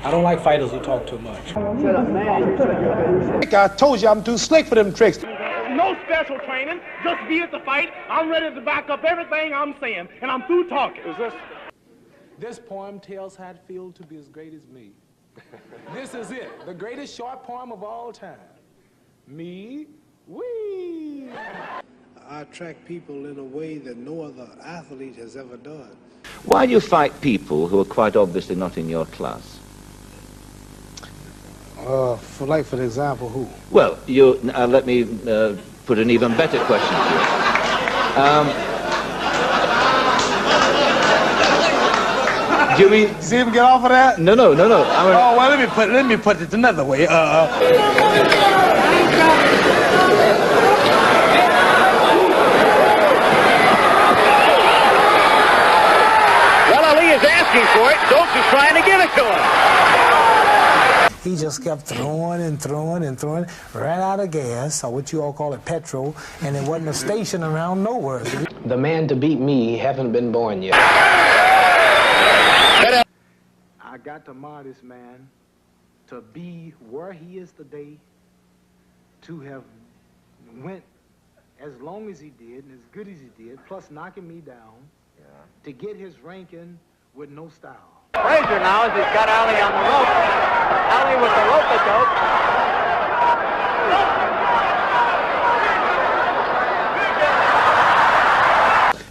I don't like fighters who talk too much. I told you I'm too slick for them tricks. No special training, just be at the fight. I'm ready to back up everything I'm saying, and I'm through talking. This poem tells how it feels to be as great as me. This is it, the greatest short poem of all time. Me, wee. I attract people in a way that no other athlete has ever done. Why do you fight people who are quite obviously not in your class? For example, who? Well, let me put an even better question to you. Do you mean? See him get off of that? No. Oh well, let me put it another way. Well, Ali is asking for it. Stokes is trying to give it to him. He just kept throwing and throwing and throwing, ran out of gas, or what you all call it, petrol, and there wasn't a station around nowhere. The man to beat me haven't been born yet. I got to admire this man to be where he is today, to have went as long as he did and as good as he did, plus knocking me down, to get his ranking with no style. Frazier now as he's got Ali on the rope. Ali with the rope-a-dope.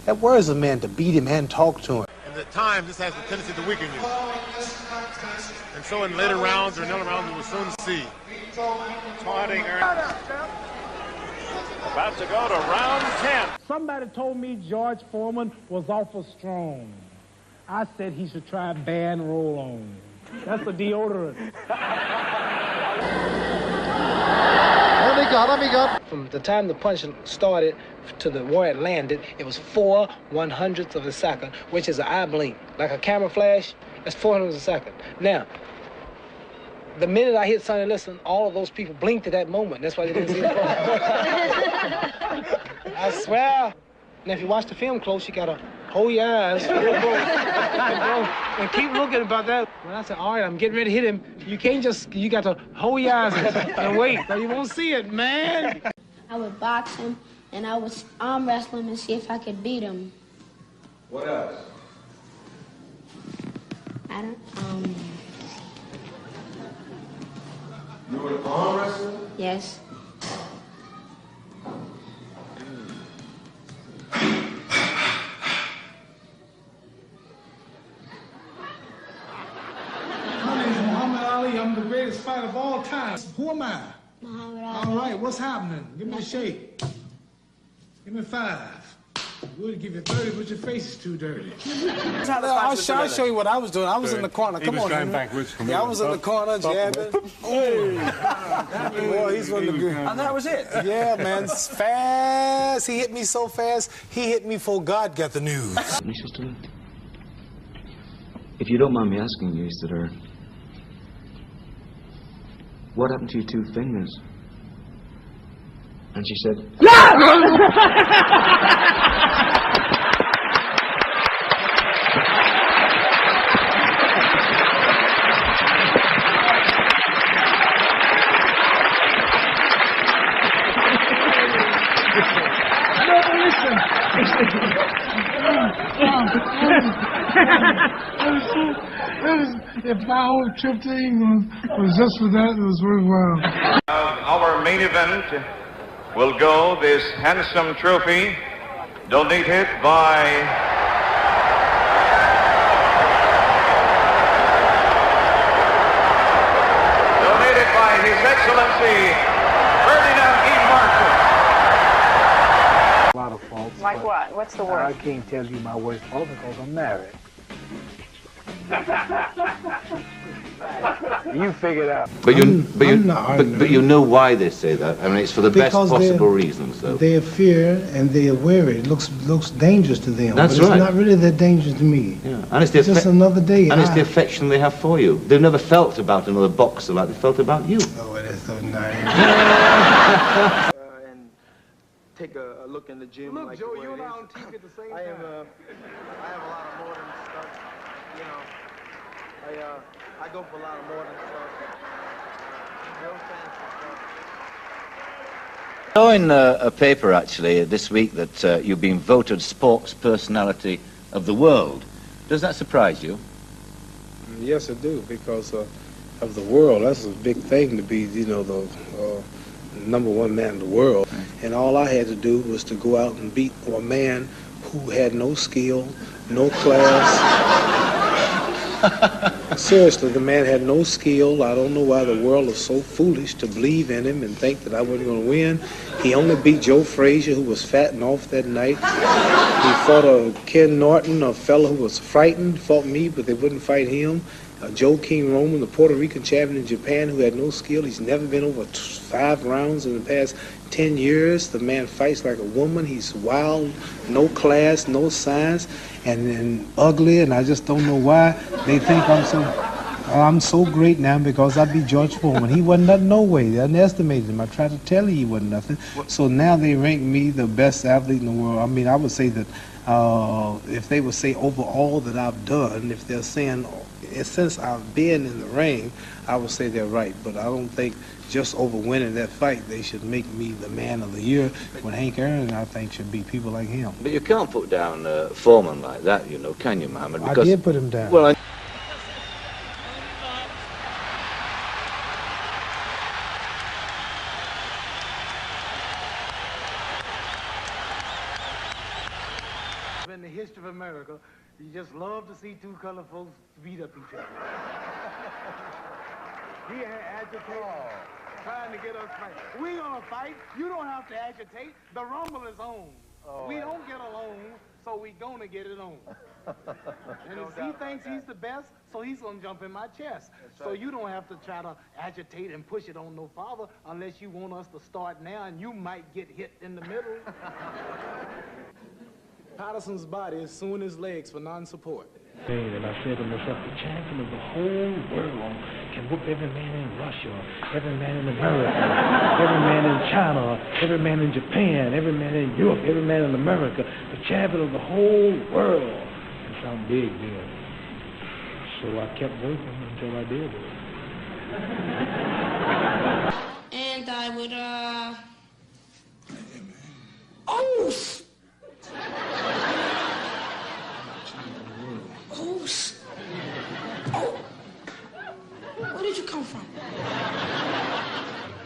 That worries a man to beat him and talk to him. And at times, this has the tendency to weaken you. And so in later rounds or in other rounds, you will soon see. Taunting her. About to go to round 10. Somebody told me George Foreman was awful strong. I said he should try Ban Roll-On. That's the deodorant. Let me go. From the time the punch started to the where it landed, it was 4/100ths of a second, which is an eye blink. Like a camera flash, that's 400ths of a second. Now, the minute I hit Sonny Liston, all of those people blinked at that moment. That's why they didn't see the punch. I swear. Now, if you watch the film close, you gotta hold your eyes real close and keep looking about that. When I said, all right, I'm getting ready to hit him, you can't just, you got to hold your eyes and wait, or you won't see it, man. I would box him, and I would arm wrestle him and see if I could beat him. What else? I don't, You were an arm wrestler? yes. I'm the greatest fighter of all time. Who am I? Muhammad All Ali. right, what's happening? Give me a shake. Give me 5. We'll give you 30, but your face is too dirty. I'll show you what I was doing. I was in the corner. Come on, backwards. Yeah, I was in the corner jabbing. Boy, he's one of the good. And that was it. Yeah, man, fast. He hit me so fast, he hit me before God got the news. If you don't mind me asking you, Isidore, what happened to your 2 fingers? And she said, If my whole trip to England was just for that, it was worthwhile. Our main event will go this handsome trophy donated by His Excellency Ferdinand E. Marshall. A lot of faults. Like what? What's the word? I can't tell you my worst fault because I'm married. You figure it out. But you know why they say that. I mean, it's for the best possible reasons, though. They fear and they are wary. It looks dangerous to them. That's but right. It's not really that dangerous to me. Yeah, and it's just another day. And it's the affection they have for you. They've never felt about another boxer like they felt about you. Oh, that's so nice. And take a look in the gym. Look, like Joe, you and I on TV at the same time. I have a lot of modern stuff. You know, I I go for a lot of more than stuff. Real fancy stuff. I saw in a paper actually this week that you've been voted sports personality of the world. Does that surprise you? Yes, I do, because of the world. That's a big thing to be, you know, the #1 man in the world. And all I had to do was to go out and beat a man who had no skill, no class. Seriously, the man had no skill. I don't know why the world is so foolish to believe in him and think that I wasn't going to win. He only beat Joe Frazier, who was fat and off that night. He fought Ken Norton, a fellow who was frightened, fought me, but they wouldn't fight him. Joe King Roman, the Puerto Rican champion in Japan, who had no skill. He's never been over 5 rounds in the past 10 years. The man fights like a woman. He's wild, no class, no science, and ugly, and I just don't know why they think I'm so great now because I beat George Foreman. He wasn't nothing, no way. They underestimated him. I tried to tell you he wasn't nothing. So now they rank me the best athlete in the world. I mean, I would say that if they would say over all that I've done, if they're saying since I've been in the ring, I would say they're right. But I don't think just over winning that fight, they should make me the man of the year, when Hank Aaron, I think, should be people like him. But you can't put down Foreman like that, you know, can you, Muhammad? Because, I did put him down. Well, in the history of America, you just love to see 2 colored folks beat up each other. He agitated, trying to get us fight. We gonna fight. You don't have to agitate. The rumble is on. We don't get along, so we gonna get it on. And he thinks he's the best, so he's gonna jump in my chest. So you don't have to try to agitate and push it on no farther unless you want us to start now, and you might get hit in the middle. Patterson's body is suing his legs for non-support. And I said to myself, the champion of the whole world can whoop every man in Russia, every man in America, every man in China, every man in Japan, every man in Europe, every man in America. The champion of the whole world. It sounded big then. So I kept working until I did it. And I would, oh! Oh! Where did you come from?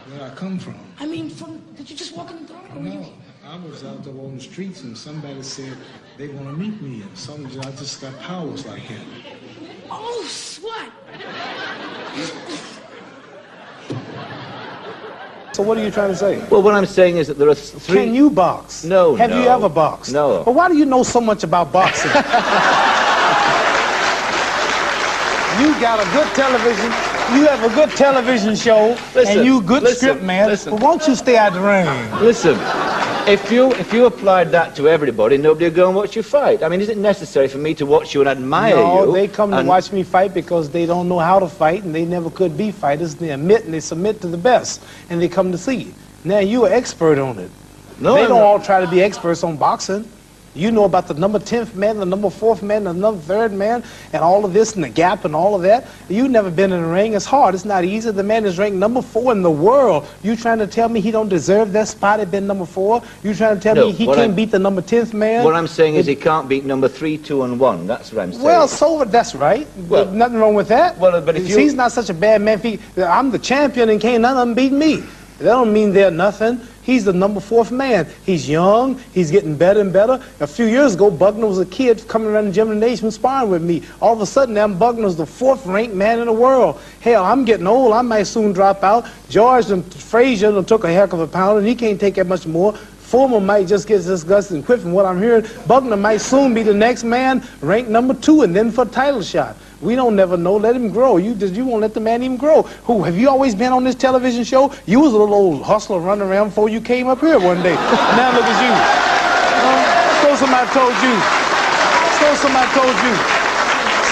Where I come from? I mean, did you just walk in the door? No, I was out there on the streets and somebody said they want to meet me, and I just got powers like him. Oh, what? So what are you trying to say? well, what I'm saying is that there are 3... Can you box? No, Have no. you ever boxed? No. Well, why do you know so much about boxing? You got a good television. You have a good television show, and you good script man. Listen. But won't you stay out the ring? Listen, if you applied that to everybody, nobody would go and watch you fight. I mean, is it necessary for me to watch you and admire you? No, they come to watch me fight because they don't know how to fight, and they never could be fighters. They admit and they submit to the best, and they come to see you. Now, you're an expert on it. No, they I'm don't not. all try to be experts on boxing. You know about the number 10th man, the number 4th man, the number 3rd man, and all of this, and the gap, and all of that. You've never been in the ring. It's hard. It's not easy. The man is ranked number 4 in the world. You trying to tell me he don't deserve that spot at being number 4? You trying to tell me he can't beat the number 10th man? What I'm saying is he can't beat number 3, 2, and 1. That's what I'm saying. Well, so that's right. Well, nothing wrong with that. Well, but if he's not such a bad man. I'm the champion, and can't none of them beat me. That don't mean they're nothing. He's the number 4th man. He's young. He's getting better and better. A few years ago, Buckner was a kid coming around the gymnasium sparring with me. All of a sudden, now Buckner's the 4th ranked man in the world. Hell, I'm getting old. I might soon drop out. George and Frazier took a heck of a pound, and he can't take that much more. Foreman might just get disgusted and quit from what I'm hearing. Buckner might soon be the next man, ranked number 2, and then for a title shot. We don't never know. Let him grow. You won't let the man even grow. Who, have you always been on this television show? You was a little old hustler running around before you came up here one day. Now look at you. So somebody told you. So somebody told you.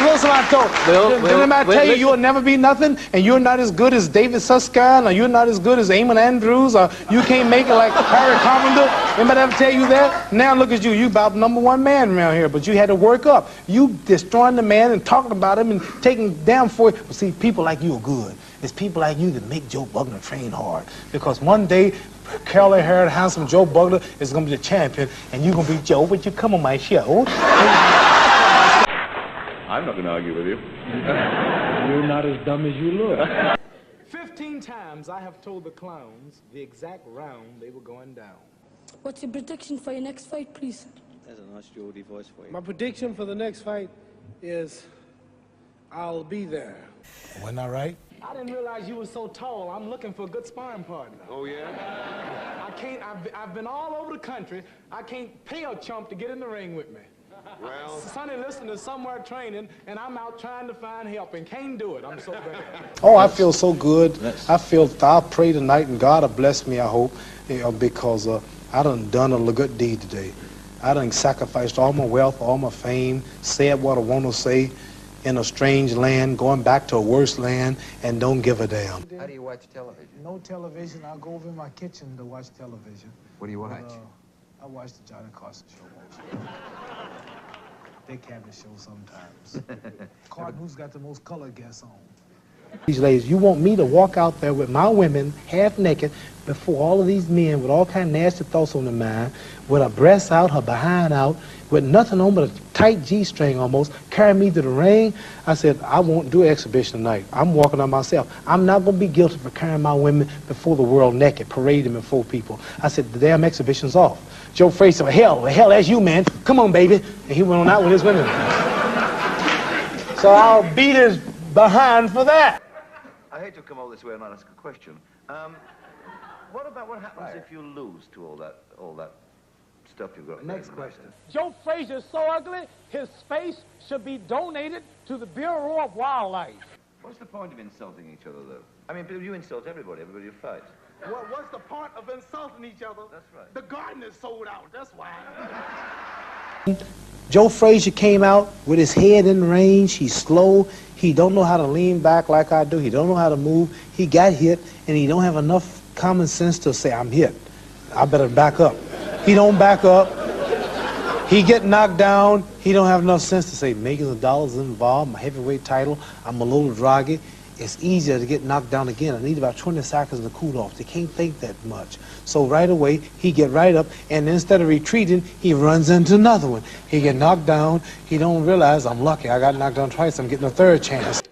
listen, I told. Didn't anybody tell you you'll never be nothing, and you're not as good as David Susskind, or you're not as good as Eamon Andrews, or you can't make it like Harry Carpenter? Anybody ever tell you that? Now look at you. You about #1 man around here, but you had to work up. You destroying the man and talking about him and taking down for it. But see, people like you are good. It's people like you that make Joe Bugner train hard. Because one day, curly-haired, handsome Joe Bugner is going to be the champion, and you're going to be Joe, but you come on my show. I'm not going to argue with you. You're not as dumb as you look. 15 times I have told the clowns the exact round they were going down. What's your prediction for your next fight, please? There's a nice Geordie voice for you. My prediction for the next fight is I'll be there. Wasn't I right? I didn't realize you were so tall. I'm looking for a good sparring partner. Oh, yeah? I've been all over the country. I can't pay a chump to get in the ring with me. Well, Sonny Liston is somewhere training, and I'm out trying to find help and can't do it. I'm so bad. Oh, I feel so good. I'll pray tonight, and God will bless me, I hope, because I done a good deed today. I done sacrificed all my wealth, all my fame, said what I want to say in a strange land, going back to a worse land, and don't give a damn. How do you watch television? No television. I'll go over in my kitchen to watch television. What do you watch? I watch the Johnny Carson show mostly. Dick Cavett show sometimes. Carton, who's got the most color guests on? These ladies, you want me to walk out there with my women half naked before all of these men with all kind of nasty thoughts on their mind, with her breasts out, her behind out, with nothing on but a tight G-string almost, carry me to the ring? I said, I won't do an exhibition tonight. I'm walking on myself. I'm not going to be guilty for carrying my women before the world naked, parading them before people. I said, the damn exhibition's off. Joe Frazier said, hell, that's you, man. Come on, baby. And he went on out with his women. So I'll beat his behind for that. I hate to come all this way and not ask a question. What happens if you lose to all that stuff you've got? Next question. Joe Frazier's so ugly, his face should be donated to the Bureau of Wildlife. What's the point of insulting each other, though? I mean, you insult everybody you fight. What's the point of insulting each other? That's right. The garden is sold out, that's why. Joe Frazier came out with his head in range. He's slow. He don't know how to lean back like I do. He don't know how to move. He got hit, and he don't have enough common sense to say, I'm hit. I better back up. He don't back up. He get knocked down. He don't have enough sense to say, millions of dollars involved, my heavyweight title, I'm a little draggy. It's easier to get knocked down again. I need about 20 seconds to cool off. They can't think that much. So right away, he get right up, and instead of retreating, he runs into another one. He get knocked down. He don't realize, I'm lucky. I got knocked down twice. I'm getting a third chance.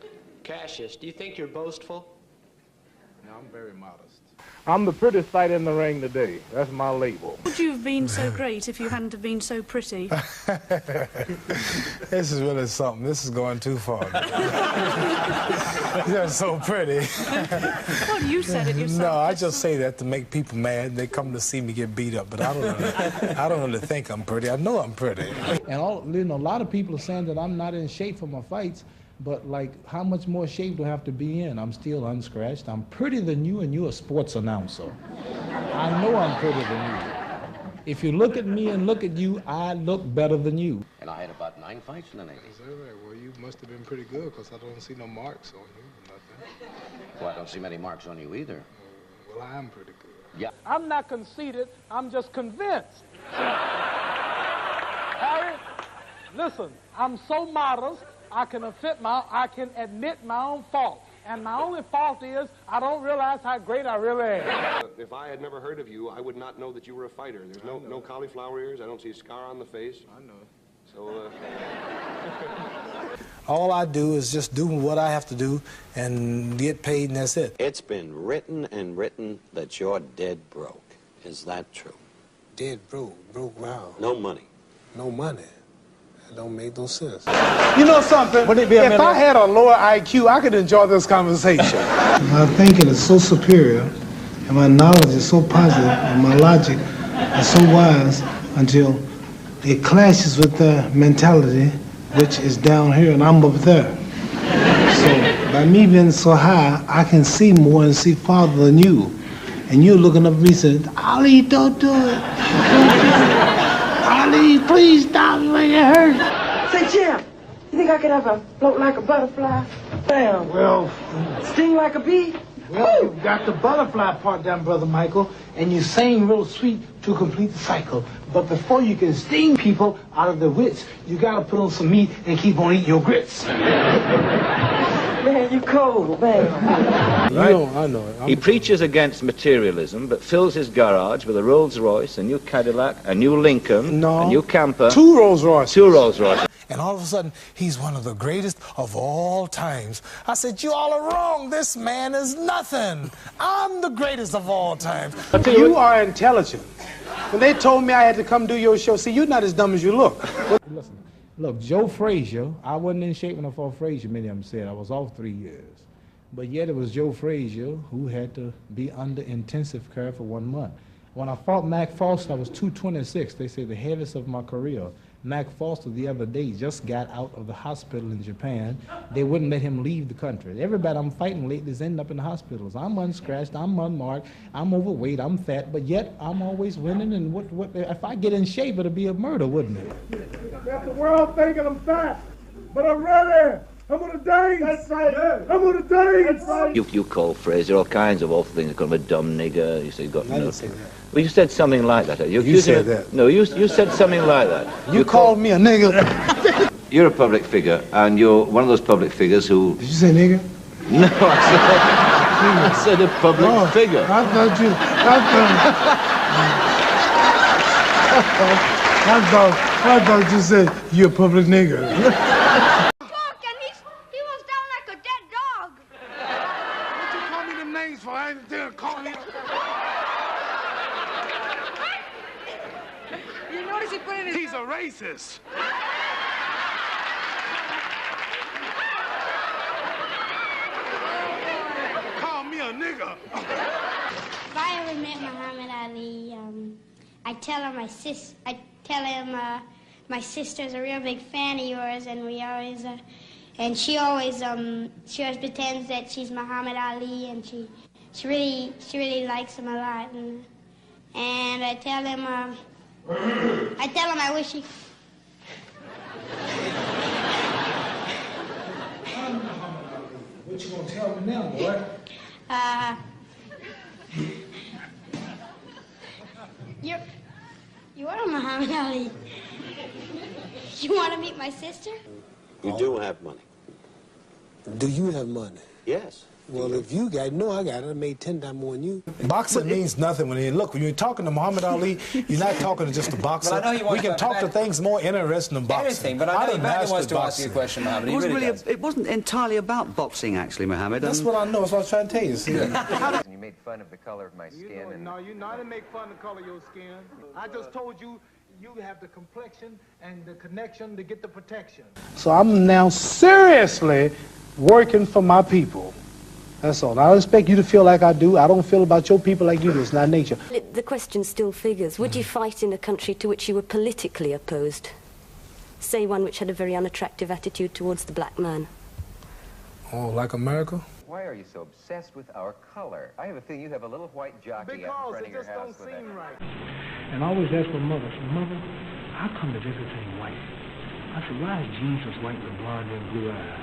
Cassius, do you think you're boastful? No, I'm very modest. I'm the prettiest sight in the ring today. That's my label. Would you have been so great if you hadn't have been so pretty? This is really something. This is going too far. You're so pretty. Well, you said it yourself. No, I just say that to make people mad. They come to see me get beat up, but I don't really think I'm pretty. I know I'm pretty. And a lot of people are saying that I'm not in shape for my fights, but like, how much more shape do I have to be in? I'm still unscratched. I'm prettier than you, and you're a sports announcer. I know I'm prettier than you. If you look at me and look at you, I look better than you. And I had about 9 fights in the Navy. Is that right? Well, you must have been pretty good, because I don't see no marks on you or nothing. Well, I don't see many marks on you either. Well, I am pretty good. Yeah. I'm not conceited, I'm just convinced. Harry, listen, I'm so modest, I can admit my own fault. And my only fault is I don't realize how great I really am. If I had never heard of you, I would not know that you were a fighter. There's no cauliflower ears. I don't see a scar on the face. I know. So, All I do is just do what I have to do and get paid, and that's it. It's been written and written that you're dead broke. Is that true? Dead broke. Broke wow. No money. No money. That don't make no sense. You know something? If I had a lower IQ, I could enjoy this conversation. My thinking is so superior, and my knowledge is so positive, and my logic is so wise until it clashes with their mentality, which is down here and I'm up there. So by me being so high, I can see more and see farther than you. And you're looking up at me saying, Ali, don't do it. Don't do it. Ali, please stop, make it hurt. Say, Jim, You think I could ever float like a butterfly? Damn. Well, Sting like a bee? well, you got the butterfly part down, Brother Michael, and you sing real sweet to complete the cycle. But before you can sting people out of their wits, you gotta put on some meat and keep on eating your grits. Man, you cold, man. I know it. He preaches against materialism, but fills his garage with a Rolls Royce, a new Cadillac, a new Lincoln, a new camper. 2 Rolls Royces. 2 Rolls Royces. And all of a sudden, he's one of the greatest of all times. I said, you all are wrong. This man is nothing. I'm the greatest of all times. You are intelligent. When they told me I had to come do your show, see, you're not as dumb as you look. Listen, look, Joe Frazier, I wasn't in shape when I fought Frazier, many of them said. I was off 3 years. But yet it was Joe Frazier who had to be under intensive care for 1 month. When I fought Mac Foster, I was 226. They say the heaviest of my career. Mac Foster the other day just got out of the hospital in Japan. They wouldn't let him leave the country. Everybody I'm fighting lately is ending up in the hospitals. I'm unscratched, I'm unmarked, I'm overweight, I'm fat, but yet I'm always winning. And what if I get in shape, it'll be a murder, wouldn't it? Got the world thinking I'm fat, but I'm ready. I'm gonna dance. That's right. I'm gonna dance. That's right. You call Fraser all kinds of awful things. You call him a dumb nigger. You say you got I didn't say that. Well, you said something like that. You said that. No, you said something like that. You called me a nigger. You're a public figure, and you're one of those public figures who... Did you say nigger? No, I said a public figure. I thought you said you're a public nigger. You notice he put in his... He's a racist. Call me a nigger. If I ever met Muhammad Ali, I tell him my sister's a real big fan of yours, and we always, and she always pretends that she's Muhammad Ali, and she really likes him a lot, and I tell him I wish he. What you gonna tell me now, boy? You are Muhammad Ali. You want to meet my sister? You do have money. Do you have money? Yes. Well, if you got it, I got it. I made 10 times more than you. Boxing means nothing when when you're talking to Muhammad Ali, you're not talking to just a boxer. Well, I know you want we can talk to things more interesting than boxing. Anything, but I know Mohammed wants to ask you a question, Mohammed. It wasn't entirely about boxing, actually, Mohammed. That's what I know. That's what I was trying to tell you. See? You made fun of the color of my skin. No, you know I didn't make fun of the color of your skin. I just told you you have the complexion and the connection to get the protection. So I'm now seriously working for my people. That's all. I don't expect you to feel like I do. I don't feel about your people like you do. It's not nature. The question still figures. Would you fight in a country to which you were politically opposed? Say one which had a very unattractive attitude towards the black man. Oh, like America? Why are you so obsessed with our color? I have a feeling you have a little white jockey out in front of your house with that. And I always ask my mother, I said, Mother, how come that everything white? I said, why is Jesus white with blonde and blue eyes?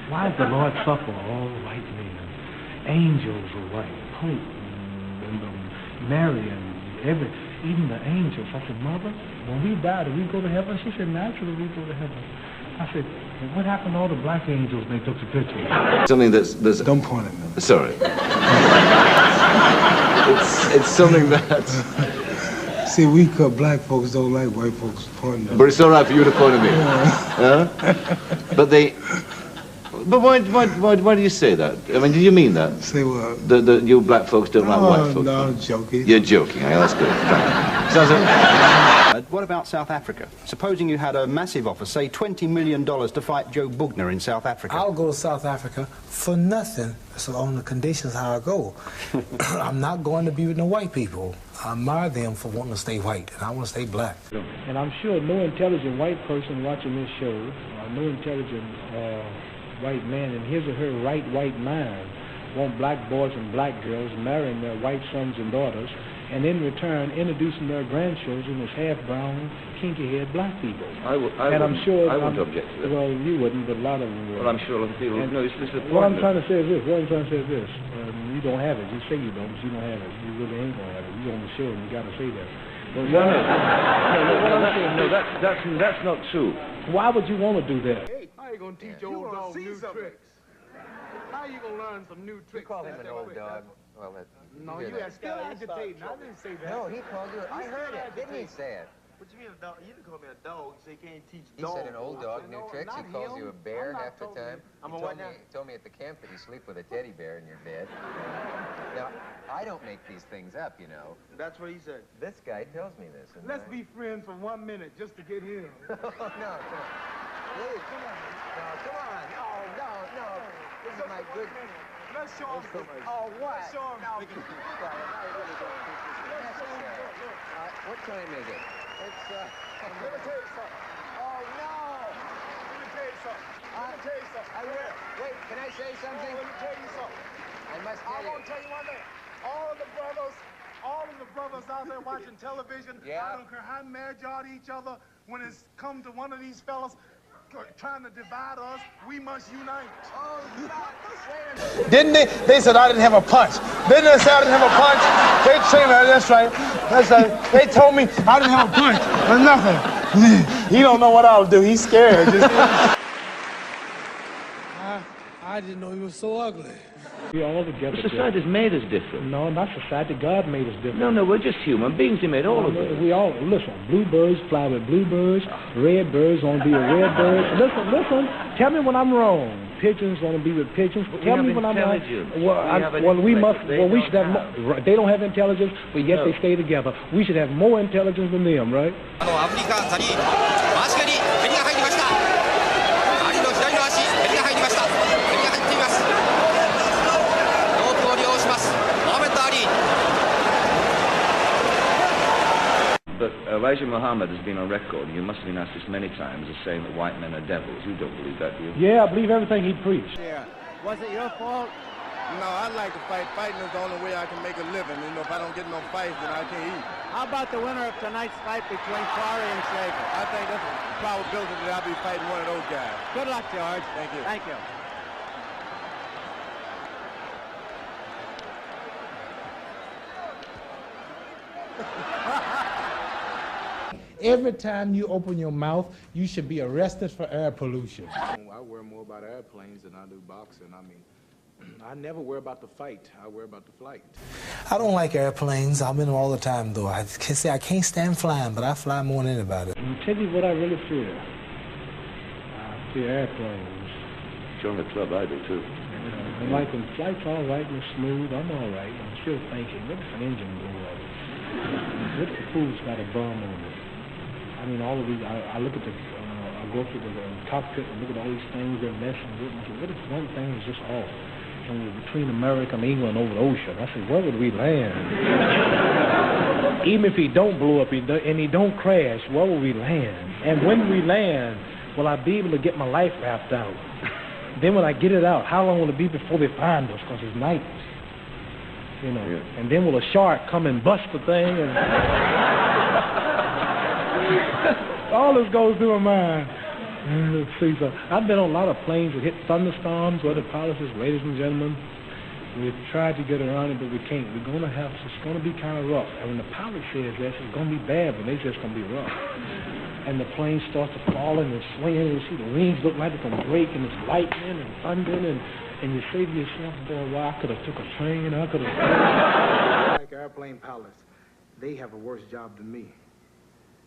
Why does the Lord suffer all white men? Angels are white, Pope and Mary and even the angels. I said, Mother, when we die, do we go to heaven? She said, naturally we go to heaven. I said, well, what happened to all the black angels when they took the picture? Something that's... Don't point at me. Sorry. it's something that... See, we black folks don't like white folks pointing at us. But it's all right for you to point at me. Yeah. But why do you say that? I mean, do you mean that? Say what? You black folks don't like white folks? No, I'm joking. You're joking. Yeah, that's good. Thank you. What about South Africa? Supposing you had a massive offer, say $20 million to fight Joe Bugner in South Africa. I'll go to South Africa for nothing. So on the conditions how I go. I'm not going to be with no white people. I admire them for wanting to stay white, and I want to stay black. And I'm sure no intelligent white person watching this show, no intelligent white man in his or her right white mind want black boys and black girls marrying their white sons and daughters and in return introducing their grandchildren as half-brown, kinky-haired black people. I wouldn't object to that. Well, you wouldn't, but a lot of them would. Well, I'm sure a lot of people. No, this is the point. What I'm trying to say is this. You don't have it. You say you don't, but you don't have it. You really ain't gonna have it. You on the show, and you got to say that. But that's not true. Why would you want to do that? Hey, how you gonna teach old dog new tricks? How you gonna learn some new tricks? You call him an old dog. Well, no, you are still agitating. I didn't say that. No, he called you. I heard it. Didn't he say it? What you mean a dog? You didn't call me a dog. You say you can't teach He dogs. said an old dog, new tricks. He calls you a bear half the time. He told me at the camp that you sleep with a teddy bear in your bed. Now, I don't make these things up, you know. That's what he said. This guy tells me this. Let's be friends for 1 minute just to get him. No, come on. Please, come on. No, come on. No. This is my good... Let's show him something. Oh, what? Let's show him something. What time is it? It's, Let me tell you something. Oh, no! Let me tell you something. I will. Wait, can I say something? Let me tell you something. I must tell you. I want to tell you one thing. All of the brothers out there watching television, I don't care how mad y'all at each other, when it's come to one of these fellas trying to divide us, we must unite. Oh, Didn't they? They said I didn't have a punch. Didn't they say I didn't have a punch? They told me, that's right. They told me I didn't have a punch or nothing. He don't know what I'll do. He's scared. I didn't know he was so ugly. We all together. But society's made us different. No, not society. God made us different. No, we're just human beings. He made all of us. We all, listen, bluebirds fly with bluebirds, red birds want to be with red birds. Listen, tell me when I'm wrong. Pigeons want to be with pigeons. Tell me when I'm wrong. We should have, they don't have intelligence, but yet they stay together. We should have more intelligence than them, right? But Elijah Muhammad has been on record, and you must have been asked this many times, as saying that white men are devils. You don't believe that, do you? Yeah, I believe everything he preached. Yeah. Was it your fault? No, I like to fight. Fighting is the only way I can make a living. You know, if I don't get no fights, then I can't eat. How about the winner of tonight's fight between Corey and Schaefer? I think that's a probability that I'll be fighting one of those guys. Good luck, George. Thank you. Thank you. Every time you open your mouth, you should be arrested for air pollution. I worry more about airplanes than I do boxing. I mean, I never worry about the fight. I worry about the flight. I don't like airplanes. I'm in them all the time, though. I can say I can't stand flying, but I fly more than anybody. I'll tell you what I really fear. I fear airplanes. Join the club, I do, too. And like when flight's all right and smooth, I'm all right. I'm still thinking, what if an engine blew up? What if the fool's got a bum on it? I mean, all of these, I look at I go through the cockpit and look at all these things they're messing with. And I say, what if one thing is just off? And we're between America and England over the ocean. I say, where would we land? Even if he don't blow up and he don't crash, where will we land? And when we land, will I be able to get my life wrapped out? Then when I get it out, how long will it be before they find us? Because it's night. You know. Yeah. And then will a shark come and bust the thing? And all this goes through my mind. Let's see, so I've been on a lot of planes that hit thunderstorms where the pilot says, ladies and gentlemen, we've tried to get around it, but we can't. It's going to be kind of rough. And when the pilot says that, it's going to be bad, but it's just going to be rough. And the plane starts to fall and it's swinging, and you see the wings look like it's going to break, and it's lightning and thundering, and you say to yourself, boy, well, I could have took a train, I could have... Like airplane pilots, they have a worse job than me.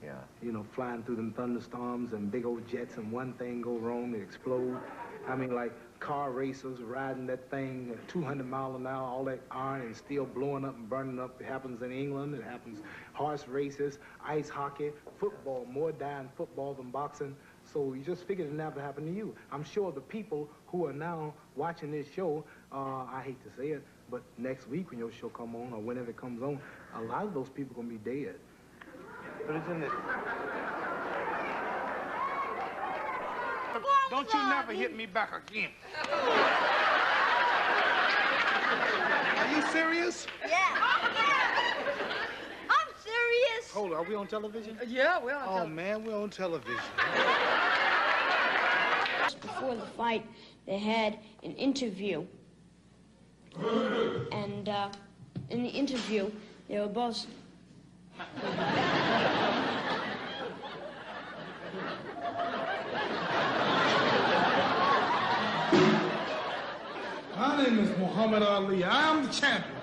Yeah. You know, flying through them thunderstorms and big old jets, and one thing go wrong, it explode. I mean, like car racers riding that thing at 200 miles an hour, all that iron and steel blowing up and burning up. It happens in England. It happens horse races, ice hockey, football. More die in football than boxing. So you just figured it never happened to you. I'm sure the people who are now watching this show, I hate to say it, but next week when your show come on or whenever it comes on, a lot of those people are going to be dead. But it's in this. Don't you never hit me back again. Are you serious? Yeah. Hold on, are we on television? Yeah, we're on television. Oh, man, we're on television. Just before the fight, they had an interview. And in the interview, they were both... My name is Muhammad Ali. I am the champion.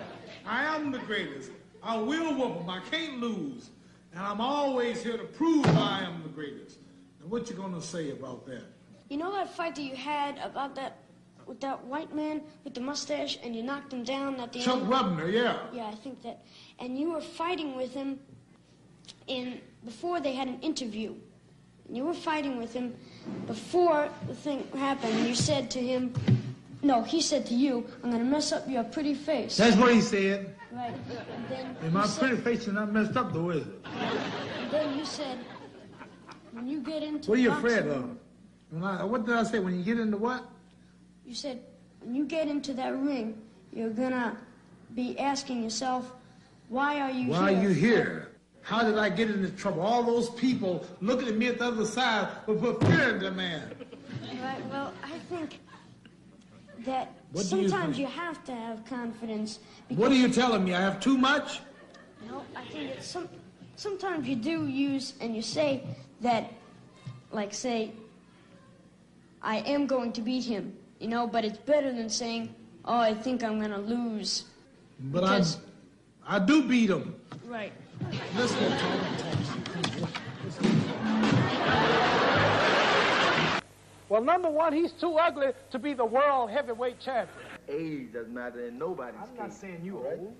I am the greatest. I will whoop him. I can't lose. And I'm always here to prove I am the greatest. And what you gonna say about that? You know that fight that you had about that, with that white man with the mustache, and you knocked him down at the Chuck end? Webner, yeah. Yeah, I think that. And you were fighting with him before they had an interview. And you were fighting with him before the thing happened. You said to him, no, he said to you, I'm gonna mess up your pretty face. That's what he said. Right. And then And my pretty face is not messed up though, is it? And then you said, when you get into What are you boxing, afraid of? What did I say? When you get into what? You said, when you get into that ring, you're gonna be asking yourself, why are you here? Why are you here? How did I get into trouble? All those people looking at me at the other side will put fear in the man. Right, well, I think that What do you sometimes think? you have to have confidence. What are you telling me? I have too much? No, I think that sometimes you do use, and you say that, like say, I am going to beat him, you know, but it's better than saying, oh, I think I'm gonna lose. But Because- I do beat him. Right. Let's go talk. Well, number one, he's too ugly to be the world heavyweight champion. Age doesn't matter in nobody's I'm not case. saying you Right? old.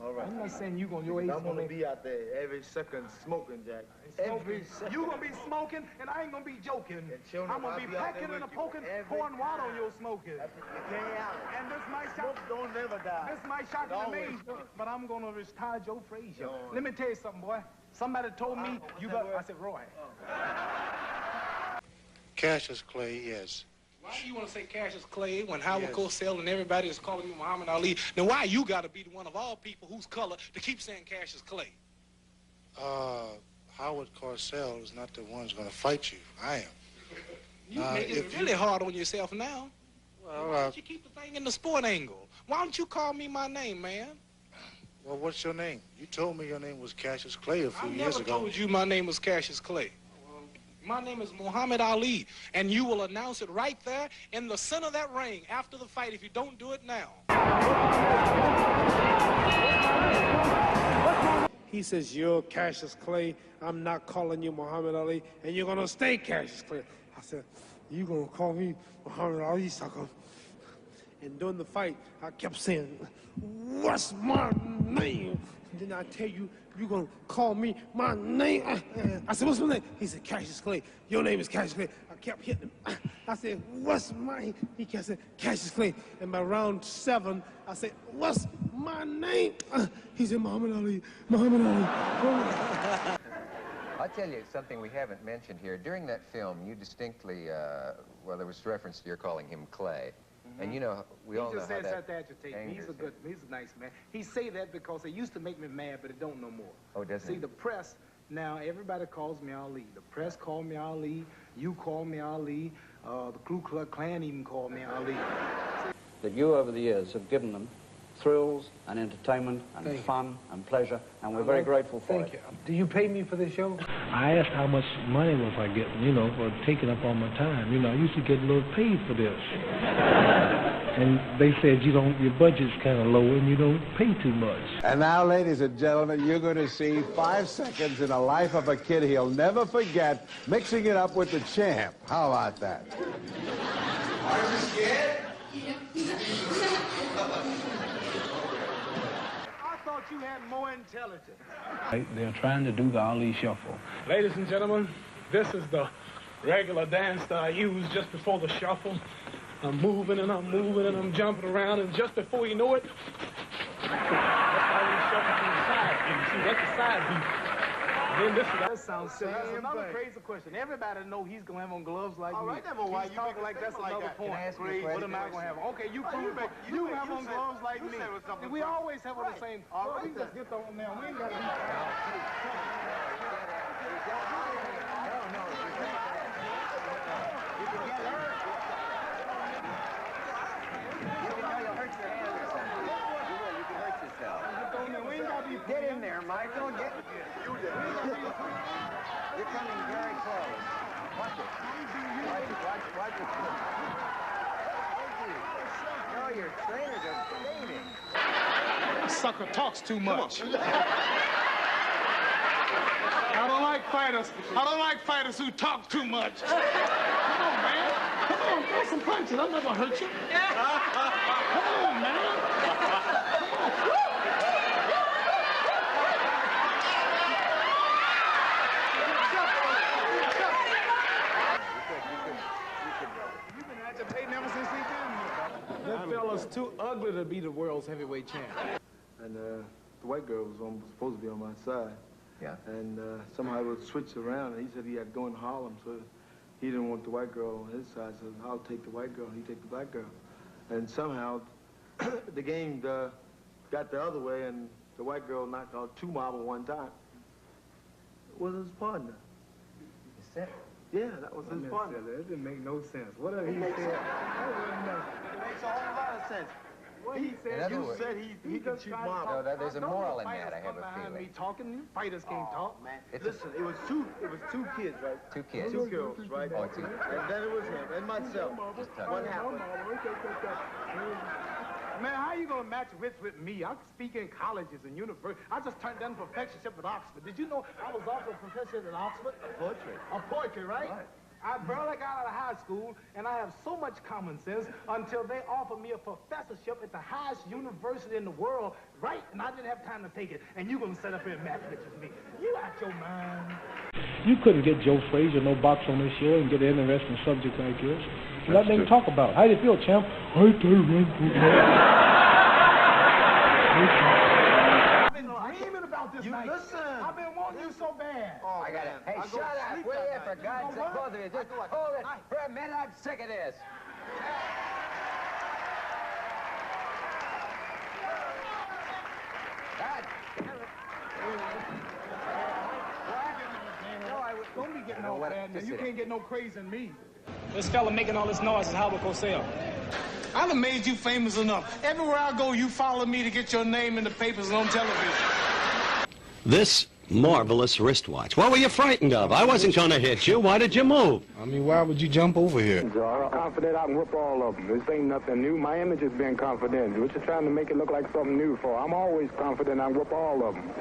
All right. I'm not saying you gonna your age. I'm gonna be out there every second smoking, Jack. Every second. You gonna be smoking, and I ain't gonna be joking. children, I'm gonna I'll be be out packing there and a with you poking, every pouring water on time. your smoking. You can't out. And this might shock, Don't never die. this might shock It and always amaze you, comes. but I'm gonna retire Joe Frazier. Go on. Let me tell you something, boy. Somebody told me you got. I said, Roy. Cassius Clay, yes. Why do you want to say Cassius Clay when Howard Yes. Cosell and everybody is calling you Muhammad Ali? Then why you got to be the one of all people whose color to keep saying Cassius Clay? Howard Cosell is not the one who's going to fight you. I am. You Now, making it if really hard on yourself now. Well, Why don't you keep the thing in the sport angle? Why don't you call me my name, man? Well, what's your name? You told me your name was Cassius Clay a I few never years ago. told you my name was Cassius Clay. My name is Muhammad Ali, and you will announce it right there in the center of that ring after the fight if you don't do it now. He says, you're Cassius Clay. I'm not calling you Muhammad Ali, and you're going to stay Cassius Clay. I said, you going to call me Muhammad Ali, sucker? And during the fight, I kept saying, what's my name? And then I tell you, you're going to call me my name. I said, what's my name? He said, Cassius Clay. Your name is Cassius Clay. I kept hitting him. I said, what's my? He kept saying, Cassius Clay. And by round 7, I said, what's my name? He said, Muhammad Ali, Muhammad Ali. I'll tell you something we haven't mentioned here. During that film, you distinctly, well, there was reference to your calling him Clay. And you know, we all He know just how says that that to agitate me. angers He's a nice man. He say that because it used to make me mad, but it don't no more. Oh, doesn't See, it? the press, now everybody calls me Ali. The press call me Ali. You call me Ali. The Ku Klux Klan even called me Ali. That you over the years have given them thrills and entertainment and Thank you. fun and pleasure, and we're very grateful for Thank it. you. Do you pay me for this show? I asked how much money was I getting, you know, for taking up all my time. You know, I used to get a little paid for this. And they said, you don't, your budget's kind of low and you don't pay too much. And now, ladies and gentlemen, you're going to see 5 seconds in the life of a kid he'll never forget, mixing it up with the champ. How about that? Are you scared? I thought you had more intelligence. They're trying to do the Ali Shuffle. Ladies and gentlemen, this is the regular dance that I use just before the shuffle. I'm moving and I'm moving and I'm jumping around, and just before you know it, that's how we shuffle from the side beat. See, that's the side beat. And then this is That sounds silly. That's another crazy question. Everybody know he's gonna have on gloves like me. All right, then, but why He's you talking make like a that's statement like another that? point. Can I ask you a What question? am I gonna have? Okay, you Oh, prove it. you You have on said- gloves like fighting me. And we always have on the same. All right, we just get on now. We ain't got to be. Get in there, Michael. Get. You did. You're coming very close. Watch it. Watch it. No, your trainers are fading. Sucker talks too much. I don't like fighters. I don't like fighters who talk too much. Come on, man. Come on, throw some punches. I'll never hurt you. Come on, man. That fella's too ugly to be the world's heavyweight champ. And the white girl was supposed to be on my side. Yeah. And somehow it was switched around, and he said he had to go in Harlem, so he didn't want the white girl on his side, so I'll take the white girl, and he take the black girl. And somehow the game got the other way, and the white girl knocked out 2 marbles one time. It was his partner. You said it. Yeah, that was his partner. That didn't make no sense. Whatever he said, It makes a whole lot of sense. What he said, you said he could shoot marbles. No, there's a moral in that, I have a feeling. Me talking, fighters can't talk, man. Listen, it was two kids, right? 2 kids. 2 girls, right? Oh, 2. And then it was him and myself. What happened? Man, how you gonna match wits with me? I speak in colleges and universities. I just turned down professorship at Oxford. Did you know I was also a professor at Oxford? Poetry, right? I barely got out of high school, and I have so much common sense until they offered me a professorship at the highest university in the world, right? And I didn't have time to take it. And you gonna sit up here and match wits with me? You out your mind. You couldn't get Joe Frazier no box on this show and get an interesting subject like this. Nothing to talk about. How do you feel, champ? I've been dreaming about this night. Listen. I've been wanting you so bad. Oh, I got it. Hey, shut up, will you, for God's sake, both of you. Just hold it for a minute. I'm sick of this. Don't be getting all bad, man. You can't get no praise in me. This fella making all this noise is Howard Cosell. I done made you famous enough. Everywhere I go, you follow me to get your name in the papers and on television. This marvelous wristwatch. What were you frightened of? I wasn't going to hit you. Why did you move? I mean, why would you jump over here? I'm confident I can whoop all of them. This ain't nothing new. My image has been confident. What you trying to make it look like something new for? I'm always confident I can whoop all of them.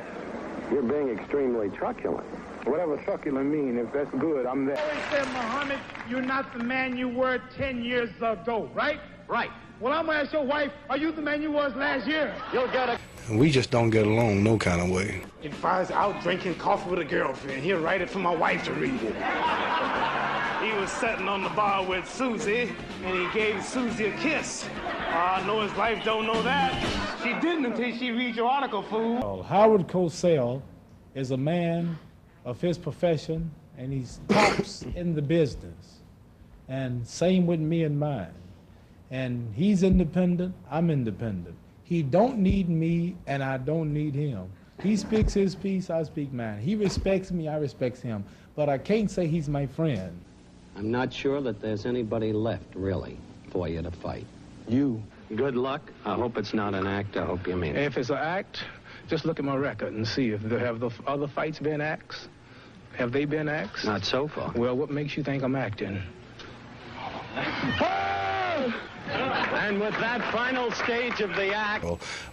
You're being extremely truculent. Whatever succulent mean, if that's good, I'm there. I always said, Muhammad, you're not the man you were 10 years ago, right? Right. Well, I'm gonna ask your wife, are you the man you was last year? You'll get it. We just don't get along no kind of way. If I was out drinking coffee with a girlfriend, he'll write it for my wife to read it. He was sitting on the bar with Susie, and he gave Susie a kiss. I know his wife don't know that. She didn't until she read your article, fool. Howard Cosell is a man of his profession, and he's tops in the business. And same with me and mine. And he's independent, I'm independent. He don't need me, and I don't need him. He speaks his piece, I speak mine. He respects me, I respect him. But I can't say he's my friend. I'm not sure that there's anybody left, really, for you to fight. You. Good luck. I hope it's not an act. I hope you mean it. If it's an act, just look at my record and see if there have the other fights been acts. Have they been acts? Not so far. Well, what makes you think I'm acting? And with that final stage of the act...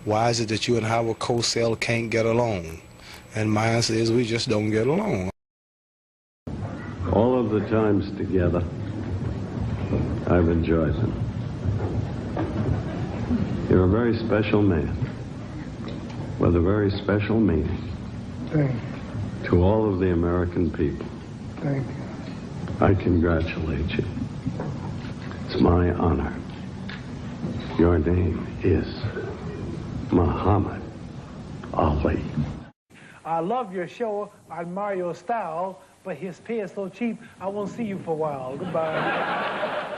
Why is it that you and Howard Cosell can't get along? And my answer is we just don't get along. All of the times together, I've enjoyed them. You're a very special man with a very special meaning. Thank you. To all of the American people. Thank you. I congratulate you. It's my honor. Your name is Muhammad Ali. I love your show. I admire your style, but his pay is so cheap, I won't see you for a while. Goodbye.